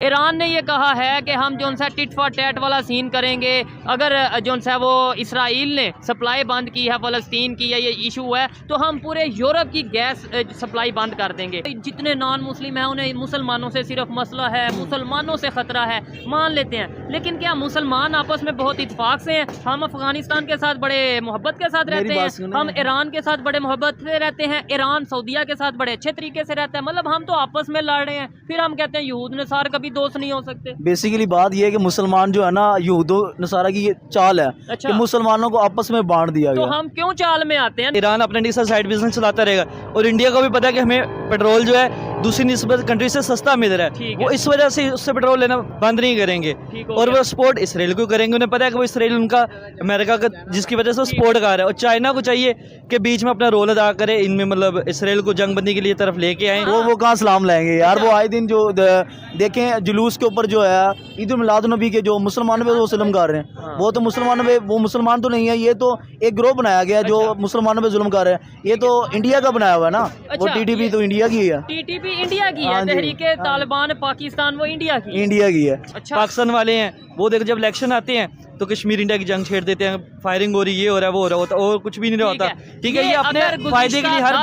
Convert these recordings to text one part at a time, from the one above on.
ایران نے یہ کہا ہے کہ ہم جو سا ٹٹ فار ٹیٹ والا سین کریں گے اگر جو سا وہ اسرائیل نے سپلائی بند کی ہے فلسطین کی یا یہ ایشو ہے تو ہم پورے یورپ کی گیس سپلائی بند کر دیں گے. جتنے نان مسلم ہیں انہیں مسلمانوں سے صرف مسئلہ ہے, مسلمانوں سے خطرہ ہے, مان لیتے ہیں, لیکن کیا مسلمان آپس میں بہت اتفاق سے ہیں؟ ہم افغانستان کے ساتھ بڑے محبت کے ساتھ رہتے ہیں, ہم ایران کے ساتھ بڑے محبت سے رہتے ہیں, ایران سعودیہ کے ساتھ بڑے اچھے طریقے سے رہتا ہے, مطلب ہم تو آپس میں لڑ رہے ہیں, پھر ہم کہتے ہیں یہود نصارہ کبھی دوست نہیں ہو سکتے. بیسیکلی بات یہ ہے کہ مسلمان جو ہے نا یہود و نصارہ کی یہ چال ہے کہ مسلمانوں کو آپس میں بانٹ دیا گیا. تو ہم کیوں چال میں آتے ہیں؟ ایران اپنے سائیڈ بزنس چلاتا رہے گا اور انڈیا کو بھی پتا ہے کہ ہمیں پیٹرول جو ہے دوسری نسبت کنٹری سے سستا مل رہا ہے, وہ اس وجہ سے اس سے پیٹرول لینا بند نہیں کریں گے اور وہ سپورٹ اسرائیل کو کریں گے. انہیں پتا ہے کہ وہ اسرائیل ان کا امریکہ کا جس کی وجہ سے وہ سپورٹ کر رہا ہے, اور چائنا کو چاہیے کہ بیچ میں اپنا رول ادا کرے, ان میں مطلب اسرائیل کو جنگ بندی کے لیے طرف لے کے آئیں. وہ کہاں سلام لائیں گے یار, وہ آئے دن جو دیکھیں جلوس کے اوپر جو ہے عید المیلاد النبی کے جو مسلمانوں پہ وہ ظلم کر رہے ہیں, وہ تو مسلمانوں پہ, وہ مسلمان تو نہیں ہے, یہ تو ایک گروہ بنایا گیا جو مسلمانوں پہ ظلم کر رہے ہیں. یہ تو انڈیا کا بنایا ہوا ہے نا, وہ ٹی ٹی پی تو انڈیا کی ہے, ٹی ٹی پی انڈیا کی ہے, تحریک طالبان پاکستان وہ انڈیا کی ہے. پاکستان والے ہیں وہ دیکھ جب الیکشن آتے ہیں تو کشمیر انڈیا کی جنگ چھیڑ دیتے ہیں, فائرنگ ہو رہی, یہ ہو رہا ہے, وہ ہو رہا ہوتا, اور کچھ بھی نہیں ہوتا. ٹھیک ہے, یہ اپنے فائدے کے لیے ہر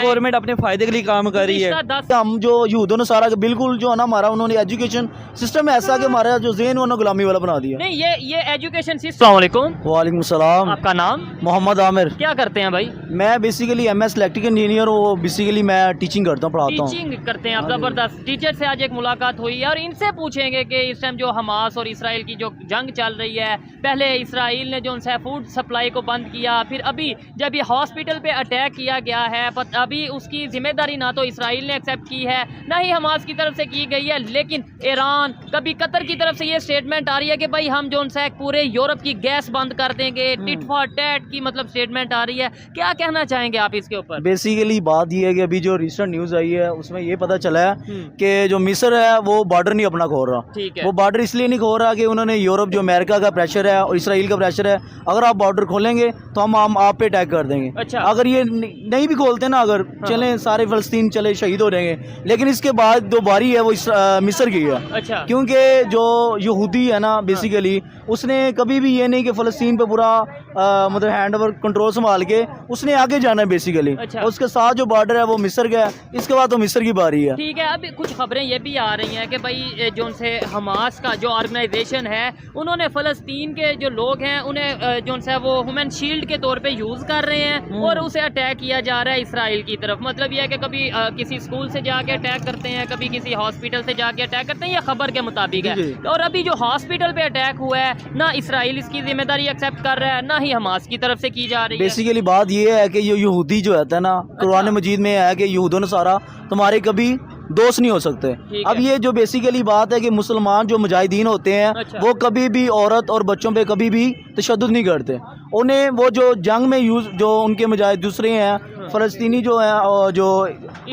گورنمنٹ اپنے فائدے کے لیے کام کر رہی ہے. ہم جو یہود و نصارہ کے بالکل جو ہے نا ہمارا انہوں نے ایجوکیشن سسٹم ایسا کہ ہمارا جو ذہن انہوں نے غلامی والا بنا دیا. نہیں یہ ایجوکیشن سسٹم. السلام علیکم. وعلیکم السلام. آپ کا نام؟ محمد عامر. کیا کرتے ہیں بھائی؟ میں basically M S electrical engineer ہوں, بیسیکلی میں ٹیچنگ کرتا ہوں, پڑھاتا ہوں. ٹیچنگ کرتے ہیں آپ, زبردست. ٹیچر سے آج ایک ملاقات ہوئی ہے اور ان سے پوچھیں گے کہ اس ٹائم جو حماس اور اسرائیل کی جو جنگ چل رہی ہے, پہلے اسرائیل نے جو ان سے فوڈ سپلائی کو بند کیا, پھر ابھی جب یہ ہاسپٹل پہ اٹیک کیا گیا ہے, ابھی اس کی ذمہ داری نہ تو اسرائیل نے ایکسیپٹ کی ہے نہ ہی حماس کی طرف سے کی گئی ہے, لیکن ایران کبھی قطر کی طرف سے یہ سٹیٹمنٹ آ رہی ہے کہ بھائی ہم جو ان سے پورے یورپ کی گیس بند کر دیں گے, ٹٹ فار ٹیٹ کی مطلب سٹیٹمنٹ آ رہی ہے. کیا کہنا چاہیں گے آپ اس کے اوپر؟ بیسیکلی بات یہ ہے کہ ابھی جو ریسنٹ نیوز آئی ہے اس میں یہ پتہ چلا ہے کہ جو مصر ہے وہ بارڈر نہیں اپنا کھول رہا. وہ بارڈر اس لیے نہیں کھول رہا کہ انہوں نے یورپ جو امریکہ کا پریشر ہے اور اسرائیل کا پریشر ہے, اگر آپ بارڈر کھولیں گے تو ہم آپ پہ اٹیک کر دیں گے. اگر یہ نہیں بھی کھولتے نا, اگر چلیں سارے فلسطین چلے شہید ہو جائیں گے, لیکن اس کے بعد جو باری ہے وہ مصر کی ہے, کیونکہ جو یہودی ہے نا بیسیکلی اس نے کبھی بھی یہ نہیں کہ فلسطین پہ پورا مطلب ہینڈ اوور کنٹرول سنبھال کے اس نے آگے جانا ہے بیسیکلی. اس کے ساتھ جو بارڈر ہے وہ مصر کا ہے, اس کے بعد تو مصر کی باری ہے. ٹھیک ہے, اب کچھ خبریں یہ بھی آ رہی ہیں کہ بھائی جو سے حماس کا جو آرگنائزیشن ہے انہوں نے فلسطین کے جو لوگ ہیں انہیں جو سے وہ ہیومن شیلڈ کے طور پہ یوز کر رہے ہیں اور اسے اٹیک کیا جا رہا ہے اسرائیل کی طرف. مطلب یہ ہے کہ کبھی کسی اسکول سے جا کے اٹیک کرتے ہیں, کبھی کسی ہاسپٹل سے جا کے اٹیک کرتے ہیں, یہ خبر کے مطابق ہے. اور ابھی جو ہاسپٹل پہ اٹیک ہوا ہے نہ اسرائیل اس کی ذمہ داری ایکسیپٹ کر رہا ہے نہ ہی حماس کی طرف سے کی جا رہی ہے. بیسیکلی بات یہ ہے کہ یہ یہودی جو ہے نا, قرآن مجید میں ہے کہ یہود و نصارہ تمہارے کبھی دوست نہیں ہو سکتے. اب یہ جو بیسیکلی بات ہے کہ مسلمان جو مجاہدین ہوتے ہیں وہ کبھی بھی عورت اور بچوں پہ کبھی بھی تشدد نہیں کرتے. انہیں وہ جو جنگ میں جو ان کے مجاہد دوسرے ہیں فلسطینی جو ہیں, جو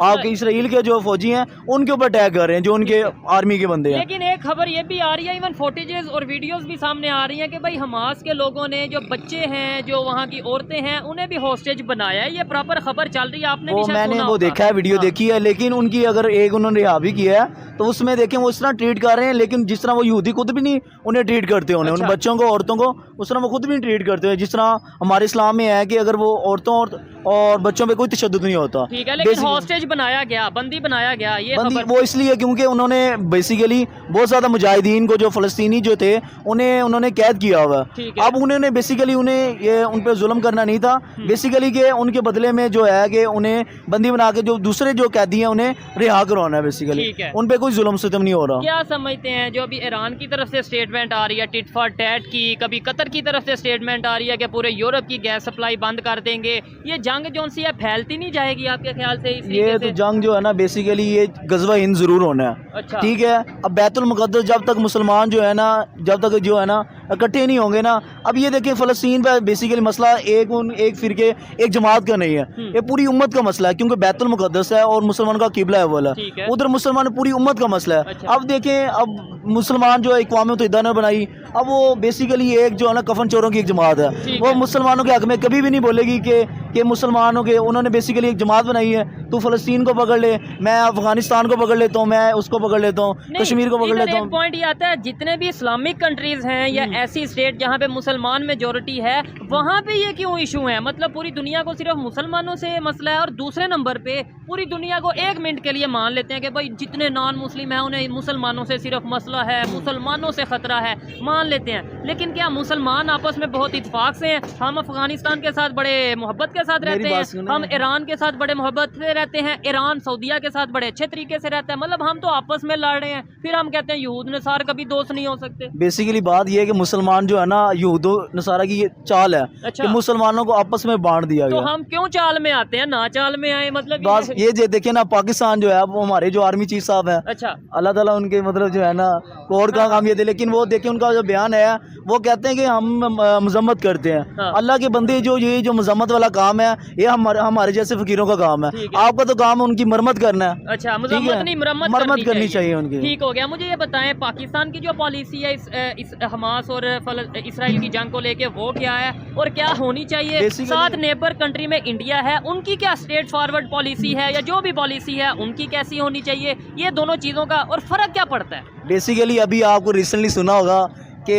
آپ کے اسرائیل کے جو فوجی ہیں ان کے اوپر اٹیک کر رہے ہیں جو ان کے آرمی کے بندے ہیں. لیکن ایک خبر یہ بھی آ رہی ہے, ایون فوٹیجز اور ویڈیوز بھی سامنے آ رہی ہیں کہ بھائی حماس کے لوگوں نے جو بچے ہیں, جو وہاں کی عورتیں ہیں, انہیں بھی ہاسٹیج بنایا ہے. یہ پراپر خبر چل رہی ہے, آپ نے بھی میں نے وہ دیکھا ہے, ویڈیو دیکھی ہے, لیکن ان کی اگر ایک انہوں نے رہا بھی کیا ہے تو اس میں دیکھیں وہ اس طرح ٹریٹ کر رہے ہیں, لیکن جس طرح وہ یہودی خود بھی نہیں انہیں ٹریٹ کرتے, ان بچوں کو عورتوں کو اس طرح وہ خود بھی نہیں ٹریٹ کرتے جس طرح ہمارے اسلام میں ہے کہ اگر وہ عورتوں اور بچوں پہ کوئی تشدد نہیں ہوتا. ٹھیک ہے, لیکن ہاسٹیج بنایا گیا, بندی بنایا گیا, یہ وہ اس لیے کیونکہ انہوں نے بیسیکلی بہت زیادہ مجاہدین کو جو فلسطینی جو تھے انہوں نے قید کیا ہوا. اب انہوں نے بیسیکلی ان پہ ظلم کرنا نہیں تھا, بیسیکلی کہ ان کے بدلے میں جو ہے کہ انہیں بندی بنا کے جو دوسرے جو قیدی ہیں انہیں رہا کروانا ہے. بیسیکلی ان پہ کوئی ظلم ستم نہیں ہو رہا. کیا سمجھتے ہیں جو ابھی ایران کی طرف سے اسٹیٹمنٹ آ رہی ہے ٹٹ فار ٹیٹ کی, کبھی قطر کی طرف سے اسٹیٹمنٹ آ رہی ہے کہ پورے یورپ کی گیس سپلائی بند کر دیں گے, یہ جنگ جو سی ہے پھیلتی نہیں جائے گی آپ کے خیال سے؟ یہ تو جنگ جو ہے نا بیسیکلی یہ غزوہ ہند ضرور ہونا ہے. ٹھیک ہے, اب بیت المقدس جب تک مسلمان جو ہے نا, جب تک جو ہے نا اکٹھے نہیں ہوں گے نا. اب یہ دیکھیں فلسطین پہ بیسیکلی مسئلہ ایک فرقے ایک جماعت کا نہیں ہے, یہ پوری امت کا مسئلہ ہے, کیونکہ بیت المقدس ہے اور مسلمان کا قبلہ اول ہے, ادھر مسلمان پوری امت کا مسئلہ ہے. اب دیکھیں اب مسلمان جو اقوام متحدہ نے بنائی, اب وہ بیسیکلی ایک جو ہے نا کفن چوروں کی ایک جماعت ہے, وہ مسلمانوں کے حق میں کبھی بھی نہیں بولے گی کہ مسلمانوں کے, انہوں نے بیسیکلی ایک جماعت بنائی ہے, تو فلسطین کو پکڑ لے, میں افغانستان کو پکڑ لیتا ہوں, میں اس کو پکڑ لیتا ہوں, کشمیر کو پکڑ لیتا ہوں. پوائنٹ یہ آتا ہے جتنے بھی اسلامک کنٹریز ہیں یا ایسی اسٹیٹ جہاں پہ مسلمان میجورٹی ہے, وہاں پہ یہ کیوں ایشو ہے؟ مطلب پوری دنیا کو صرف مسلمانوں سے مسئلہ ہے, اور دوسرے نمبر پہ پوری دنیا کو ایک منٹ کے لیے مان لیتے ہیں کہ بھائی جتنے نان مسلم ہیں انہیں مسلمانوں سے صرف مسئلہ ہے, مسلمانوں سے خطرہ ہے, مان لیتے ہیں. لیکن کیا مسلمان آپس میں بہت اتفاق سے ہیں؟ ہم افغانستان کے ساتھ بڑے محبت کے ساتھ رہتے ہیں, ہم ایران کے ساتھ بڑے محبت سے رہتے ہیں, ایران سعودیہ کے ساتھ بڑے اچھے طریقے سے رہتا ہے. مطلب ہم تو آپس میں لڑ رہے ہیں, پھر ہم کہتے ہیں یہود نصارہ کبھی دوست نہیں ہو سکتے. بیسیکلی بات یہ ہے کہ مسلمان جو ہے نا یہود و نصارہ کی یہ چال ہے کہ مسلمانوں کو آپس میں بانٹ دیا گیا. تو ہم کیوں چال میں آتے ہیں, نہ چال میں آئے؟ مطلب بس یہ دیکھیں نا پاکستان جو ہے وہ ہمارے جو آرمی چیف صاحب ہیں, اچھا اللہ تعالیٰ ان کے مطلب جو ہے نا کوڈ کا کام یہ تھے, لیکن وہ دیکھیں ان کا جو بیان ہے وہ کہتے ہیں کہ ہم مذمت کرتے ہیں. اللہ کے بندے یہ جو مذمت والا کام ہے یہ ہمارے جیسے فقیروں کا کام ہے, آپ کا تو کام ان کی مرمت کرنا ہے. اچھا مذمت نہیں, مرمت کرنی چاہیے ان کی. ٹھیک ہو گیا. مجھے یہ بتائیں پاکستان کی جو پالیسی ہے اس حماس اور اسرائیل کی جنگ کو لے کے وہ کیا ہے اور کیا ہونی چاہیے؟ ساتھ نیبر کنٹری میں انڈیا ہے, ان کی کیا اسٹریٹ فارورڈ پالیسی ہے یا جو بھی پالیسی ہے ان کی کیسی ہونی چاہیے؟ یہ دونوں چیزوں کا اور فرق کیا پڑتا ہے؟ بیسیکلی ابھی آپ کو ریسنٹلی سنا ہوگا کہ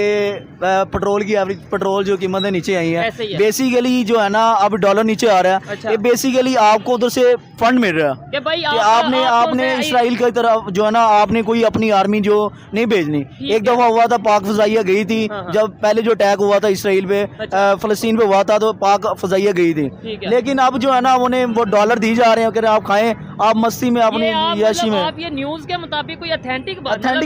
پیٹرول کی ایوریج پیٹرول جو قیمتیں نیچے آئی ہیں, بیسیکلی جو ہے نا اب ڈالر نیچے آ رہا ہے, یہ بیسیکلی آپ کو ادھر سے فنڈ مل رہا ہے کہ آپ نے اسرائیل کی طرف جو ہے نا آپ نے کوئی اپنی آرمی جو نہیں بھیجنی. ایک دفعہ ہوا تھا پاک فضائیہ گئی تھی, جب پہلے جو اٹیک ہوا تھا اسرائیل پہ فلسطین پہ ہوا تھا تو پاک فضائیہ گئی تھی, لیکن اب جو ہے نا انہیں وہ ڈالر دی جا رہے ہیں کہ آپ کھائیں, آپ مستی میں اپنی عیاشی میں. آپ یہ نیوز کے مطابق کوئی اتھینٹک بات کر میں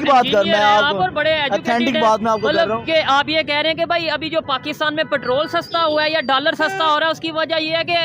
اتھینٹک بات میں آپ کو مطلب کہ آپ یہ کہہ رہے ہیں کہ بھائی ابھی جو پاکستان میں پیٹرول سستا ہوا ہے یا ڈالر سستا ہو رہا ہے, اس کی وجہ یہ ہے کہ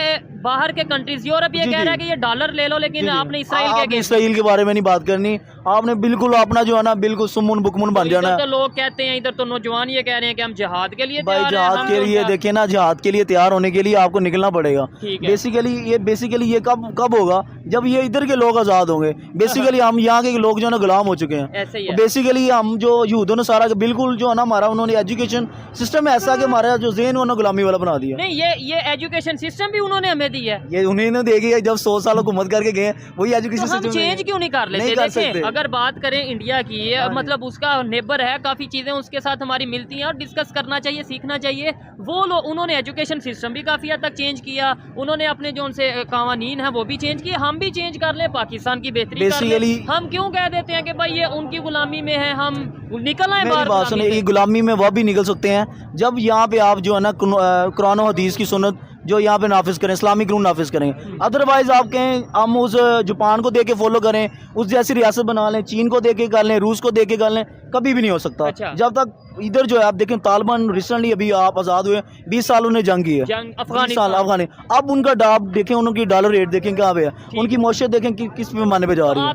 باہر کے کنٹریز یورپ یہ کہہ رہا ہے کہ یہ ڈالر لے لو, لیکن آپ نے اسرائیل کے بارے میں نہیں بات کرنی, آپ نے بالکل اپنا جو ہے نا بالکل سمن بکمن بن جانا ہے. تو لوگ کہتے ہیں ادھر تو نوجوان یہ کہہ رہے ہیں کہ ہم جہاد کے لیے بھائی جہاد کے لیے دیکھیں نا, جہاد کے لیے تیار ہونے کے لیے آپ کو نکلنا پڑے گا. بیسیکلی یہ کب ہوگا جب یہ ادھر کے لوگ آزاد ہوں گے. بیسیکلی ہم یہاں کے لوگ جو ہے نا غلام ہو چکے ہیں. بیسیکلی ہم جو یہود و نصارہ بالکل جو ہے نا ہمارا انہوں نے ایجوکیشن سسٹم ایسا کہ ہمارا جو ذہن انہوں نے غلامی والا بنا دیا. نہیں یہ ایجوکیشن سسٹم بھی انہوں نے ہمیں دی ہے, یہ انہیں نے دے گی. جب 100 سال حکومت کر کے گئے وہی ایجوکیشن سسٹم چینج کیوں نہیں کر لیتے؟ دیکھیں اگر بات کریں انڈیا کی, مطلب اس کا نیبر ہے, کافی چیزیں اس کے ساتھ ہماری ملتی ہیں اور ڈسکس کرنا چاہیے, سیکھنا چاہیے. وہ لوگ انہوں نے ایجوکیشن سسٹم بھی کافی حد تک چینج کیا, انہوں نے اپنے جو ان سے قوانین ہیں وہ بھی چینج کیے. ہم بھی چینج کر لیں, پاکستان کی بہتری کر لیں. ہم کیوں کہہ دیتے ہیں کہ بھائی یہ ان کی غلامی میں ہے, ہم نکل آئے باہر؟ یہ غلامی میں وہ بھی نکل سکتے ہیں جب یہاں پہ آپ جو ہے نا قرآن و حدیث کی سنت جو یہاں پہ نافذ کریں, اسلامی قانون نافذ کریں. ادروائز آپ کہیں ہم اس جاپان کو دیکھ کے فالو کریں, اس جیسی ریاست بنا لیں, چین کو دیکھ کے کر لیں, روس کو دیکھ کے کر لیں, کبھی بھی نہیں ہو سکتا. جب تک ادھر جو ہے آپ دیکھیں طالبان ریسنٹلی ابھی آپ آزاد ہوئے, 20 سال انہیں جنگ کی ہے, افغان. اب ان کا ڈاب دیکھیں, ان کی ڈالر ریٹ دیکھیں کہاں پہ ہے, ان کی معیشت دیکھیں کس پیمانے پہ جا رہی ہے.